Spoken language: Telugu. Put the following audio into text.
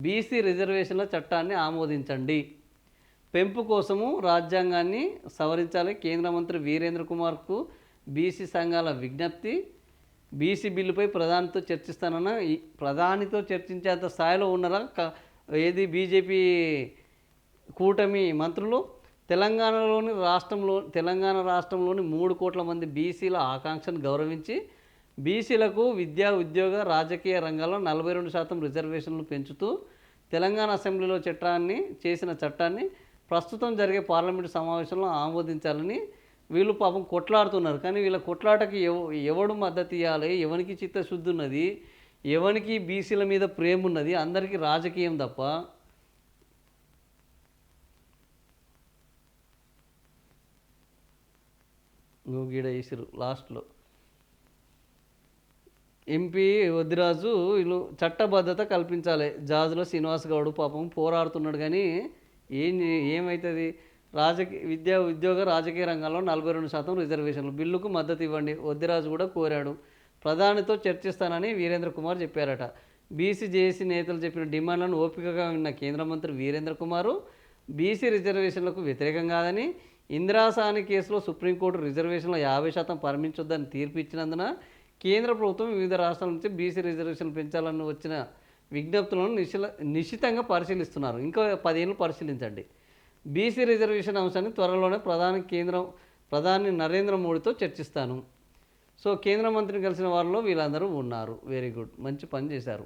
బీసీ రిజర్వేషన్ల చట్టాన్ని ఆమోదించండి. పెంపు కోసము రాజ్యాంగాన్ని సవరించాలి. కేంద్ర మంత్రి వీరేంద్ర కుమార్కు బీసీ సంఘాల విజ్ఞప్తి. బీసీ బిల్లుపై ప్రధానితో చర్చించేంత స్థాయిలో ఉన్నారా ఏది బీజేపీ కూటమి మంత్రులు? తెలంగాణ రాష్ట్రంలోని 3 కోట్ల మంది బీసీల ఆకాంక్షను గౌరవించి బీసీలకు విద్యా, ఉద్యోగ, రాజకీయ రంగాల్లో 42% రిజర్వేషన్లు పెంచుతూ తెలంగాణ అసెంబ్లీలో చేసిన చట్టాన్ని ప్రస్తుతం జరిగే పార్లమెంటు సమావేశంలో ఆమోదించాలని వీళ్ళు పాపం కొట్లాడుతున్నారు. కానీ వీళ్ళ కొట్లాటకి ఎవడు మద్దతు ఇవ్వాలి? ఎవరికి చిత్తశుద్ధి ఉన్నది? ఎవరికి బీసీల మీద ప్రేమ ఉన్నది? అందరికీ రాజకీయం తప్ప. నువ్వు గీడ వేసిరు లాస్ట్లో ఎంపీ వద్దిరాజు వీళ్ళు చట్టబద్ధత కల్పించాలి. జాజుల శ్రీనివాస్ గౌడ్ పాపం పోరాడుతున్నాడు కానీ ఏమవుతుంది? విద్యా, ఉద్యోగ, రాజకీయ రంగాల్లో 42% రిజర్వేషన్లు బిల్లుకు మద్దతు ఇవ్వండి. వద్దిరాజు కూడా కోరాడు. ప్రధానితో చర్చిస్తానని వీరేంద్ర కుమార్ చెప్పారట. బీసీ జేఏసీ నేతలు చెప్పిన డిమాండ్లను ఓపికగా విన్న కేంద్ర మంత్రి వీరేంద్ర కుమారు బీసీ రిజర్వేషన్లకు వ్యతిరేకం కాదని, ఇందిరాసాని కేసులో సుప్రీంకోర్టు రిజర్వేషన్ల 50% పరిమించొద్దని తీర్పు ఇచ్చినందున కేంద్ర ప్రభుత్వం వివిధ రాష్ట్రాల నుంచి బీసీ రిజర్వేషన్లు పెంచాలని వచ్చిన విజ్ఞప్తులను నిశితంగా పరిశీలిస్తున్నారు. ఇంకా 10 ఏళ్ళు పరిశీలించండి. బీసీ రిజర్వేషన్ అంశాన్ని త్వరలోనే ప్రధాని నరేంద్ర మోడీతో చర్చిస్తాను. సో కేంద్ర మంత్రిని కలిసిన వారిలో వీళ్ళందరూ ఉన్నారు. వెరీ గుడ్, మంచి పని చేశారు.